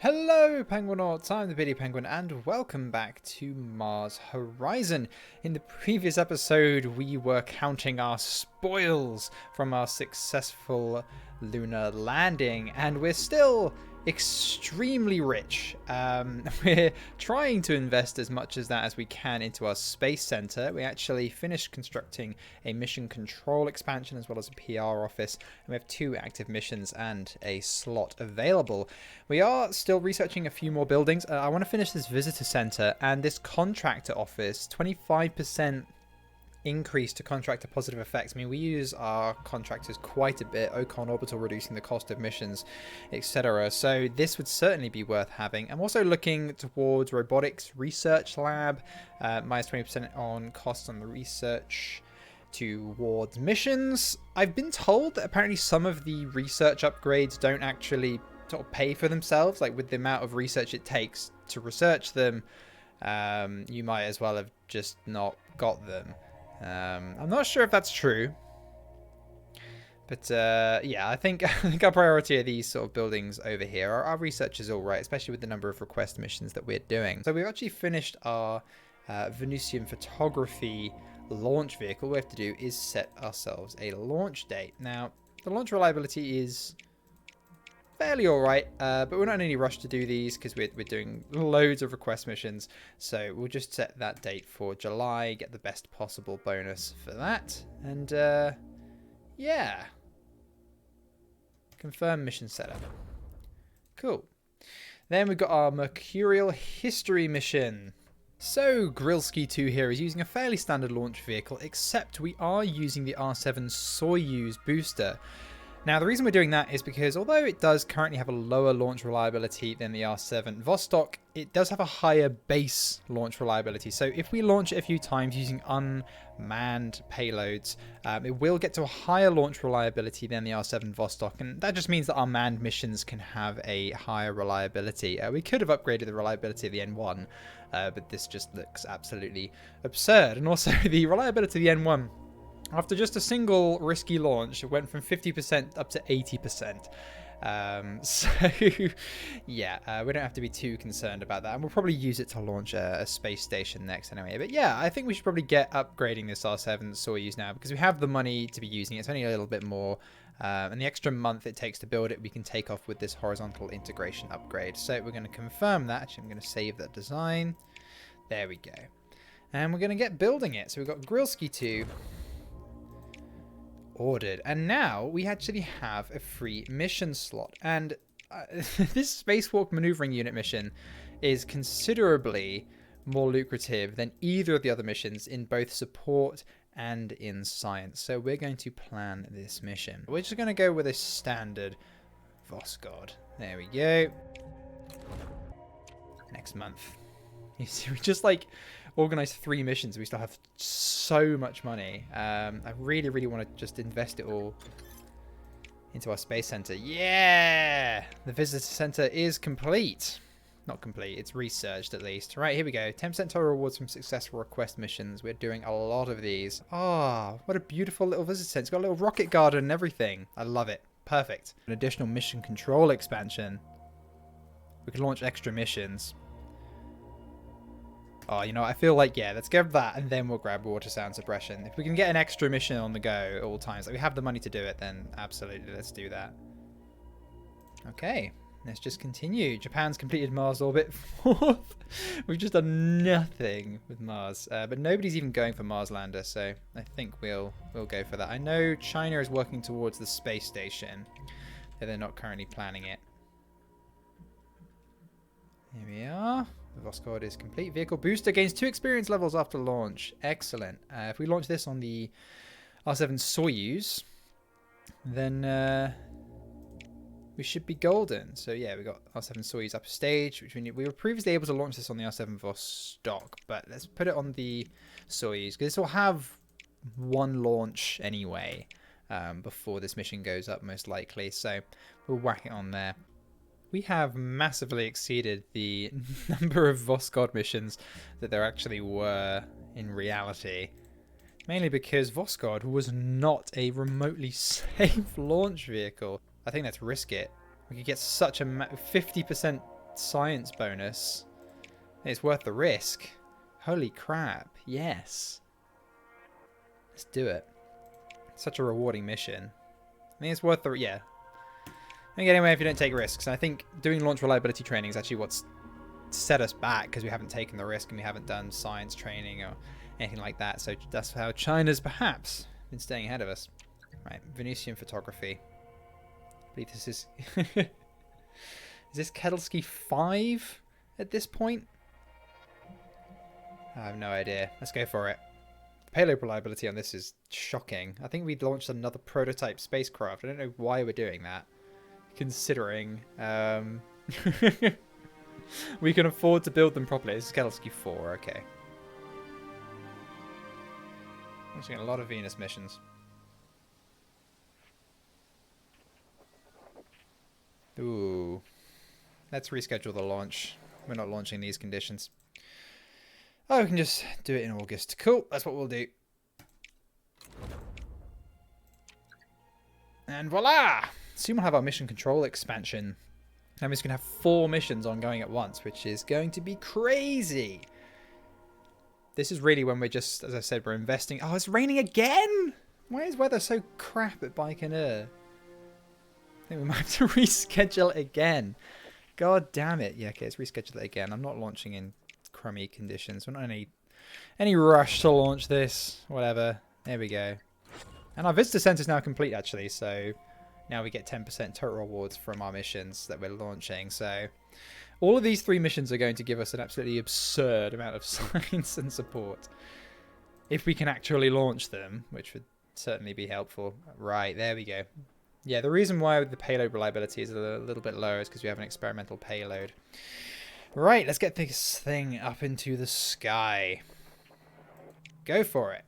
Hello Penguinauts, I'm the Beardy Penguin and welcome back to Mars Horizon. In the previous episode we were counting our spoils from our successful lunar landing and we're still extremely rich. We're trying to invest as much as that as we can into our space center. We actually finished constructing a mission control expansion as well as a PR office, and we have 2 active missions and a slot available. We are still researching a few more buildings. I want to finish this visitor center and this contractor office. 25% increase to contractor positive effects. I mean, we use our contractors quite a bit. Ocon Orbital reducing the cost of missions, etc. So this would certainly be worth having. I'm also looking towards robotics research lab, minus 20% on costs on the research towards missions. I've been told that apparently some of the research upgrades don't actually sort of pay for themselves. Like with the amount of research it takes to research them, you might as well have just not got them. I'm not sure if that's true, but yeah, I think our priority are these sort of buildings over here. Our research is all right, especially with the number of request missions that we're doing. So we've actually finished our Venusian photography launch vehicle. What we have to do is set ourselves a launch date. Now, the launch reliability is fairly alright, but we're not in any rush to do these because we're doing loads of request missions. So we'll just set that date for July, get the best possible bonus for that. And yeah. Confirm mission setup. Cool. Then we've got our Mercurial History mission. So Grilski 2 here is using a fairly standard launch vehicle, except we are using the R7 Soyuz booster. Now, the reason we're doing that is because although it does currently have a lower launch reliability than the R7 Vostok, it does have a higher base launch reliability. So if we launch it a few times using unmanned payloads, it will get to a higher launch reliability than the R7 Vostok. And that just means that our manned missions can have a higher reliability. We could have upgraded the reliability of the N1, but this just looks absolutely absurd. And also the reliability of the N1, after just a single risky launch, it went from 50% up to 80%. So, yeah, we don't have to be too concerned about that. And we'll probably use it to launch a space station next anyway. But yeah, I think we should probably get upgrading this R7 Soyuz now because we have the money to be using it. It's only a little bit more. And the extra month it takes to build it, we can take off with this horizontal integration upgrade. So we're going to confirm that. Actually, I'm going to save that design. There we go. And we're going to get building it. So we've got Grilski 2. Ordered, and now we actually have a free mission slot, and this Spacewalk maneuvering unit mission is considerably more lucrative than either of the other missions in both support and in science. So we're going to plan this mission. We're just going to go with a standard Vosgod. There we go. Next month. You see, we just like organize 3 missions. We still have so much money. I really want to just invest it all into our space center. Yeah, the visitor center is complete. Not complete, it's researched at least. Right, here we go. 10% total rewards from successful request missions. We're doing a lot of these. Oh, what a beautiful little visitor center. It's got a little rocket garden and everything. I love it. Perfect. An additional mission control expansion. We can launch extra missions. Oh, you know, I feel like, yeah, let's grab that and then we'll grab water sound suppression. If we can get an extra mission on the go at all times, like we have the money to do it, then absolutely, let's do that. Okay, let's just continue. Japan's completed Mars orbit 4th. We've just done nothing with Mars, but nobody's even going for Mars lander, so I think we'll go for that. I know China is working towards the space station, though they're not currently planning it. Here we are. The Vosgod is complete. Vehicle booster gains 2 experience levels after launch. Excellent. If we launch this on the R7 Soyuz, then we should be golden. So yeah, we got R7 Soyuz up a stage, which we were previously able to launch this on the R7 Vostok, but let's put it on the Soyuz because this will have 1 launch anyway before this mission goes up, most likely. So we'll whack it on there. We have massively exceeded the number of Vosgod missions that there actually were in reality. Mainly because Vosgod was not a remotely safe launch vehicle. I think let's risk it. We could get such a 50% science bonus, it's worth the risk. Holy crap. Yes. Let's do it. Such a rewarding mission. I think it's worth the... Yeah. I think anyway, if you don't take risks. And I think doing launch reliability training is actually what's set us back, because we haven't taken the risk and we haven't done science training or anything like that. So that's how China's perhaps been staying ahead of us. Right, Venusian photography. I believe this is... Is this Kedelsky 5 at this point? I have no idea. Let's go for it. The payload reliability on this is shocking. I think we launched another prototype spacecraft. I don't know why we're doing that, considering we can afford to build them properly. This is Kedelsky 4, okay. I'm just getting a lot of Venus missions. Ooh. Let's reschedule the launch. We're not launching these conditions. Oh, we can just do it in August. Cool, that's what we'll do. And voila! Soon we'll have our mission control expansion. That means we can have 4 missions ongoing at once, which is going to be crazy. This is really when we're just, as I said, we're investing. Oh, it's raining again? Why is weather so crap at Baikonur? I think we might have to reschedule it again. God damn it. Yeah, okay, let's reschedule it again. I'm not launching in crummy conditions. We're not in any rush to launch this. Whatever. There we go. And our visitor center is now complete, actually. So now we get 10% total rewards from our missions that we're launching. So all of these 3 missions are going to give us an absolutely absurd amount of science and support. If we can actually launch them, which would certainly be helpful. Right, there we go. Yeah, the reason why the payload reliability is a little bit lower is because we have an experimental payload. Right, let's get this thing up into the sky. Go for it.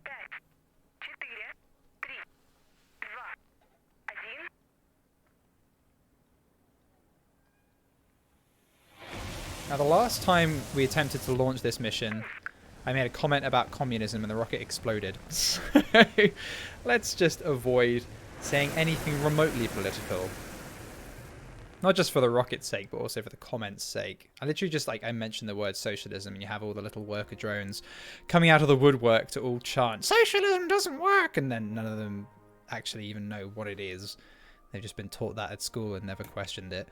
Now, the last time we attempted to launch this mission, I made a comment about communism and the rocket exploded. So let's just avoid saying anything remotely political. Not just for the rocket's sake, but also for the comments' sake. I literally just, I mentioned the word socialism, and you have all the little worker drones coming out of the woodwork to all chant, "Socialism doesn't work!" And then none of them actually even know what it is. They've just been taught that at school and never questioned it.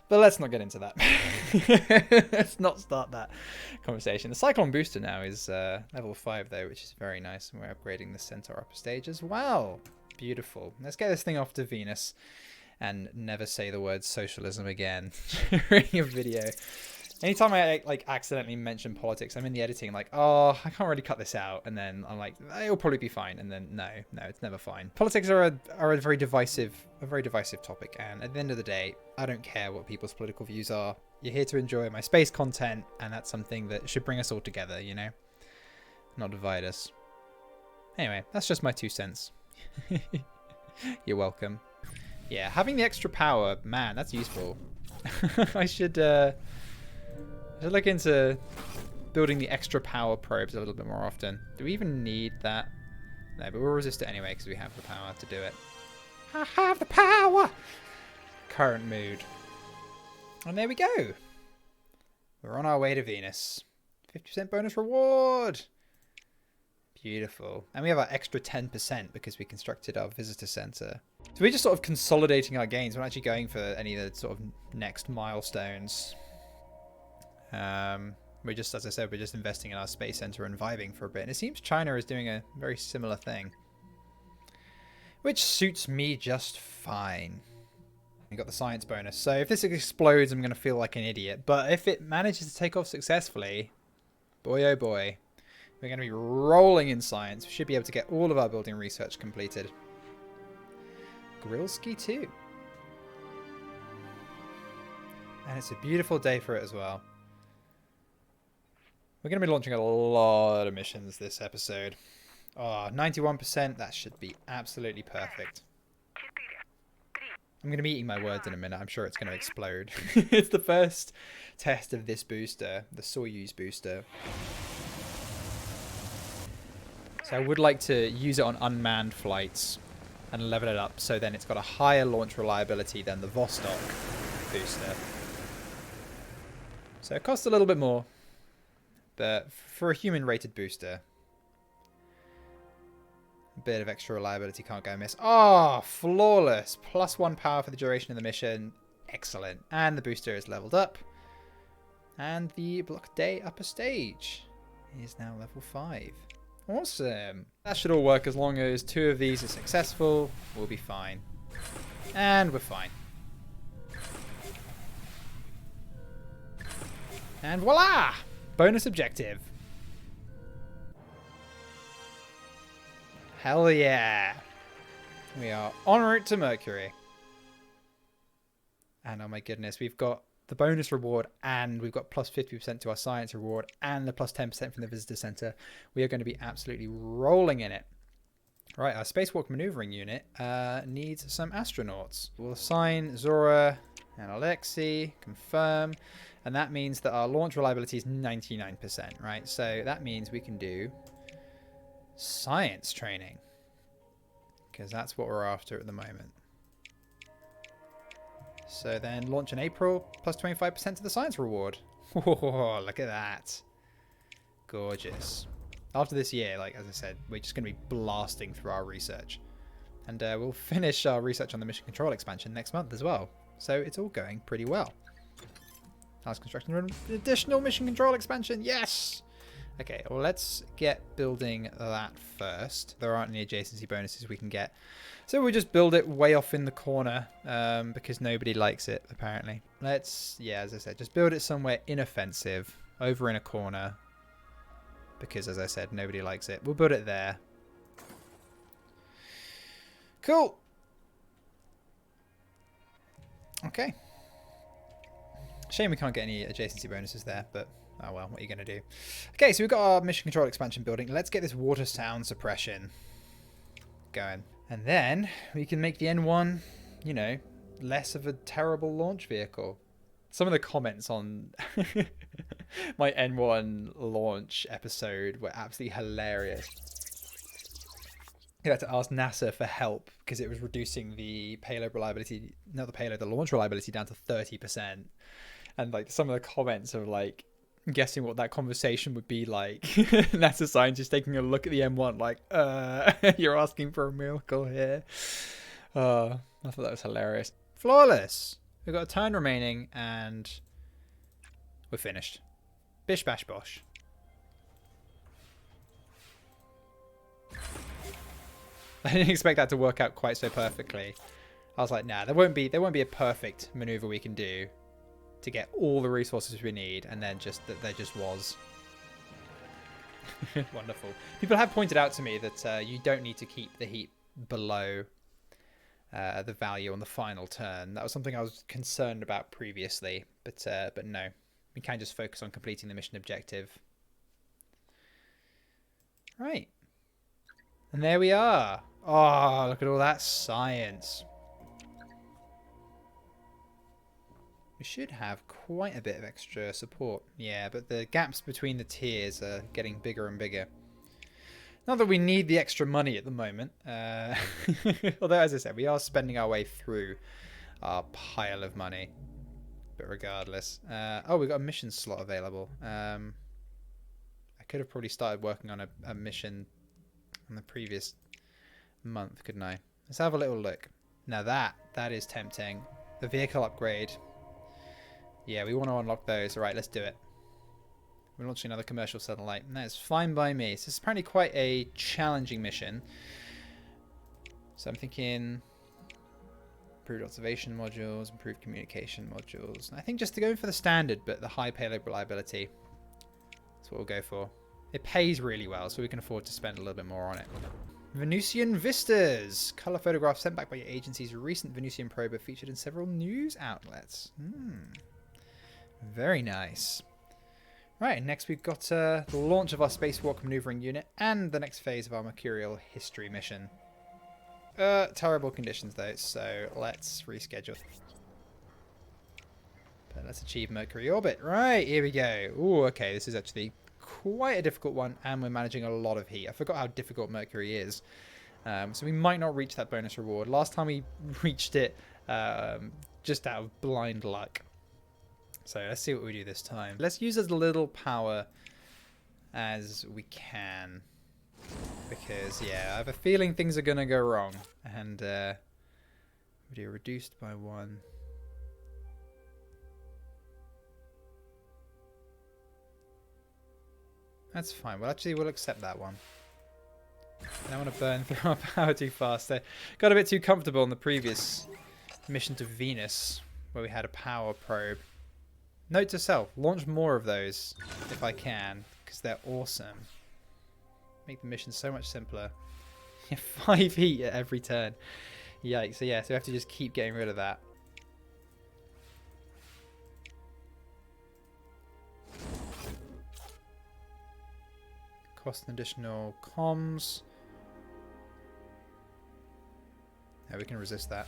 But let's not get into that. Let's not start that conversation. The Cyclone booster now is level 5, though, which is very nice. And we're upgrading the Centaur upper stage as well. Beautiful. Let's get this thing off to Venus and never say the word socialism again during a video. Anytime I accidentally mention politics, I'm in the editing like, oh, I can't really cut this out, and then I'm like, it'll probably be fine, and then no, it's never fine. Politics are a very divisive topic, and at the end of the day, I don't care what people's political views are. You're here to enjoy my space content, and that's something that should bring us all together, you know, not divide us. Anyway, that's just my 2 cents. You're welcome. Yeah, having the extra power, man, that's useful. I should look into building the extra power probes a little bit more often. Do we even need that? No, but we'll resist it anyway because we have the power to do it. I have the power! Current mood. And there we go. We're on our way to Venus. 50% bonus reward! Beautiful. And we have our extra 10% because we constructed our visitor center. So we're just sort of consolidating our gains. We're not actually going for any of the sort of next milestones. We're just, as I said, we're just investing in our space center and vibing for a bit. And it seems China is doing a very similar thing, which suits me just fine. We got the science bonus. So if this explodes, I'm going to feel like an idiot. But if it manages to take off successfully, boy oh boy, we're going to be rolling in science. We should be able to get all of our building research completed. Grilski too. And it's a beautiful day for it as well. We're going to be launching a lot of missions this episode. Oh, 91%. That should be absolutely perfect. I'm going to be eating my words in a minute. I'm sure it's going to explode. It's the first test of this booster, the Soyuz booster. So I would like to use it on unmanned flights and level it up so then it's got a higher launch reliability than the Vostok booster. So it costs a little bit more, but for a human-rated booster, a bit of extra reliability can't go amiss. Oh, flawless! +1 power for the duration of the mission. Excellent. And the booster is leveled up. And the block day upper stage is now level 5. Awesome. That should all work as long as 2 of these are successful. We'll be fine. And we're fine. And voila! Bonus objective. Hell yeah. We are en route to Mercury. And oh my goodness, we've got the bonus reward and we've got plus 50% to our science reward and the plus 10% from the visitor center. We are going to be absolutely rolling in it. Right, our Spacewalk maneuvering unit needs some astronauts. We'll assign Zora and Alexei, confirm, and that means that our launch reliability is 99%, right? So that means we can do science training, because that's what we're after at the moment. So then launch in April, plus 25% to the science reward. Oh, look at that. Gorgeous. After this year, like as I said, we're just going to be blasting through our research. And we'll finish our research on the mission control expansion next month as well. So it's all going pretty well. House construction, an additional mission control expansion. Yes! Okay, well, let's get building that first. There aren't any adjacency bonuses we can get. So we'll just build it way off in the corner because nobody likes it, apparently. Let's, yeah, as I said, just build it somewhere inoffensive, over in a corner. Because, as I said, nobody likes it. We'll build it there. Cool. Okay. Shame we can't get any adjacency bonuses there, but oh well, what are you going to do? Okay, so we've got our mission control expansion building. Let's get this water sound suppression going. And then we can make the N1, you know, less of a terrible launch vehicle. Some of the comments on my N1 launch episode were absolutely hilarious. I had to ask NASA for help because it was reducing the payload reliability, not the payload, the launch reliability down to 30%. And like some of the comments are like guessing what that conversation would be like. NASA scientists taking a look at the M1 like, you're asking for a miracle here. I thought that was hilarious. Flawless. We've got a turn remaining and we're finished. Bish bash bosh. I didn't expect that to work out quite so perfectly. I was like, nah, there won't be a perfect maneuver we can do to get all the resources we need, and then just that there just was. Wonderful. People have pointed out to me that you don't need to keep the heat below the value on the final turn. That was something I was concerned about previously, but no, we can just focus on completing the mission objective. Right, and there we are. Oh, look at all that science. We should have quite a bit of extra support. Yeah, but the gaps between the tiers are getting bigger and bigger. Not that we need the extra money at the moment. Although, as I said, we are spending our way through our pile of money. But regardless. Oh, we've got a mission slot available. I could have probably started working on a mission on the previous month, couldn't I? Let's have a little look. Now that is tempting. The vehicle upgrade. Yeah, we want to unlock those. All right, let's do it. We're launching another commercial satellite. And that's fine by me. So it's apparently quite a challenging mission. So I'm thinking improved observation modules, improved communication modules. I think just to go for the standard, but the high payload reliability. That's what we'll go for. It pays really well, so we can afford to spend a little bit more on it. Venusian Vistas. Color photographs sent back by your agency's recent Venusian probe featured in several news outlets. Very nice. Right, next we've got the launch of our Spacewalk maneuvering unit and the next phase of our Mercurial history mission. Terrible conditions though, so let's reschedule. But let's achieve Mercury orbit. Right, here we go. Ooh, okay, this is actually quite a difficult one, and we're managing a lot of heat. I forgot how difficult Mercury is. So we might not reach that bonus reward. Last time we reached it just out of blind luck. So let's see what we do this time. Let's use as little power as we can. Because, yeah, I have a feeling things are going to go wrong. And we do reduced by 1. That's fine. Well, actually, we'll accept that one. I don't want to burn through our power too fast. I got a bit too comfortable in the previous mission to Venus, where we had a power probe. Note to self, launch more of those if I can, because they're awesome. Make the mission so much simpler. 5 heat at every turn. Yikes. So yeah, so we have to just keep getting rid of that. Cost an additional comms. Yeah, we can resist that.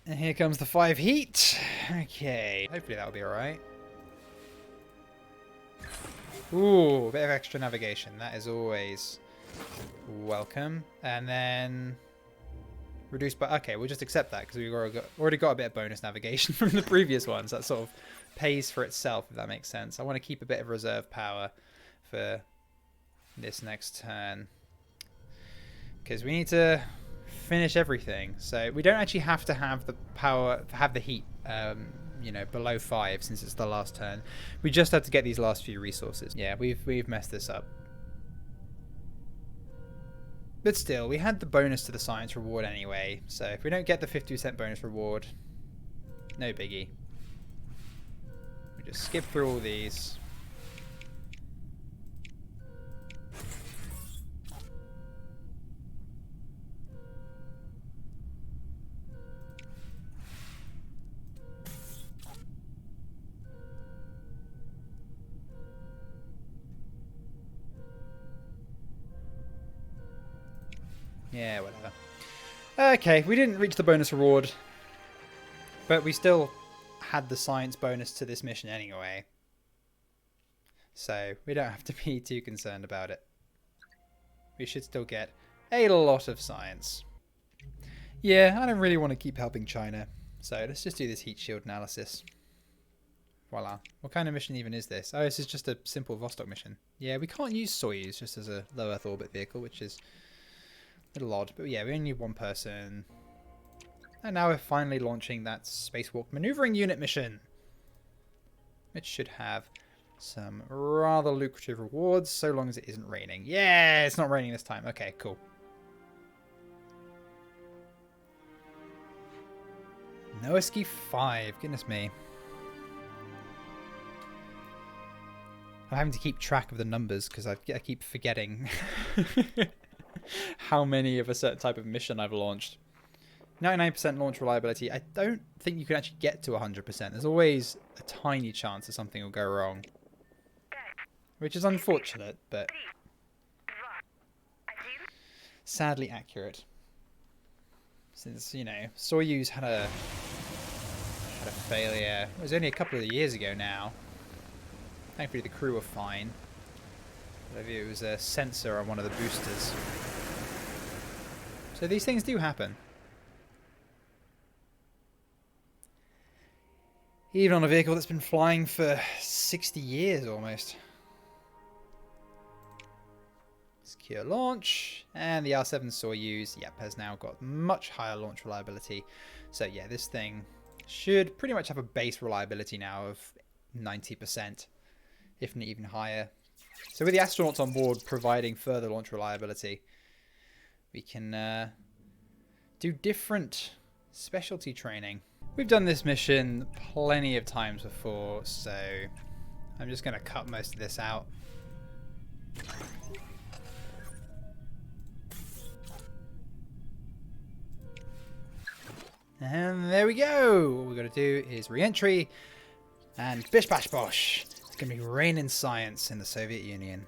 And here comes the 5 heat. Okay. Hopefully that'll be alright. Ooh, a bit of extra navigation. That is always welcome. And then reduced by... Okay, we'll just accept that because we've already got a bit of bonus navigation from the previous ones. That sort of pays for itself, if that makes sense. I want to keep a bit of reserve power for this next turn. Because we need to finish everything. So we don't actually have to have the power, have the heat, you know, below 5 since it's the last turn. We just have to get these last few resources. Yeah, we've messed this up. But still, we had the bonus to the science reward anyway. So if we don't get the 50% bonus reward, no biggie. We just skip through all these. Yeah, whatever. Okay, we didn't reach the bonus reward, but we still had the science bonus to this mission anyway. So we don't have to be too concerned about it. We should still get a lot of science. Yeah, I don't really want to keep helping China, so let's just do this heat shield analysis. Voila. What kind of mission even is this? Oh, this is just a simple Vostok mission. Yeah, we can't use Soyuz just as a low Earth orbit vehicle, which is a little odd, but yeah, we only need 1 person. And now we're finally launching that Spacewalk maneuvering unit mission, which should have some rather lucrative rewards, so long as it isn't raining. Yeah, it's not raining this time. Okay, cool. Noesky 5, goodness me. I'm having to keep track of the numbers because I keep forgetting how many of a certain type of mission I've launched. 99% launch reliability. I don't think you can actually get to 100%. There's always a tiny chance that something will go wrong. Which is unfortunate, but sadly accurate. Since, you know, Soyuz had a failure. It was only a couple of years ago now. Thankfully the crew were fine. Maybe it was a sensor on one of the boosters. So these things do happen. Even on a vehicle that's been flying for 60 years almost. Secure launch. And the R7 Soyuz, yep, has now got much higher launch reliability. So yeah, this thing should pretty much have a base reliability now of 90%, if not even higher. So with the astronauts on board providing further launch reliability, we can do different specialty training. We've done this mission plenty of times before, so I'm just going to cut most of this out. And there we go. What we've got to do is re-entry and bish bash bosh. It's going to be raining science in the Soviet Union.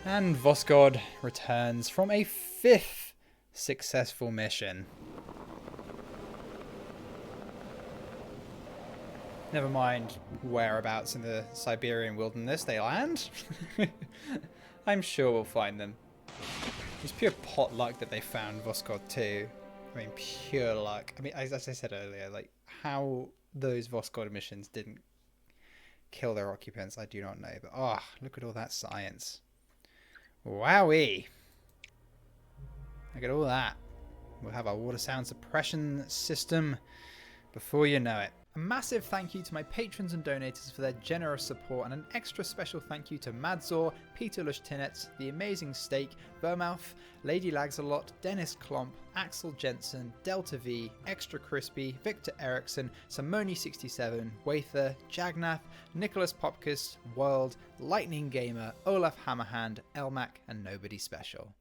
And Vosgod returns from a 5th successful mission. Never mind whereabouts in the Siberian wilderness they land. I'm sure we'll find them. It's pure pot luck that they found Voskhod too. I mean, pure luck. I mean, as I said earlier, like, how those Voskhod missions didn't kill their occupants, I do not know. But, oh, look at all that science. Wowee. Look at all that. We'll have our water sound suppression system before you know it. A massive thank you to my patrons and donators for their generous support, and an extra special thank you to Madzor, Peter Lushtinets, The Amazing Steak, Vermouth, Lady Lagsalot, Dennis Klomp, Axel Jensen, Delta V, Extra Crispy, Victor Eriksson, Simone67, Wather, Jagnath, Nicholas Popkis, World, Lightning Gamer, Olaf Hammerhand, Elmac, and Nobody Special.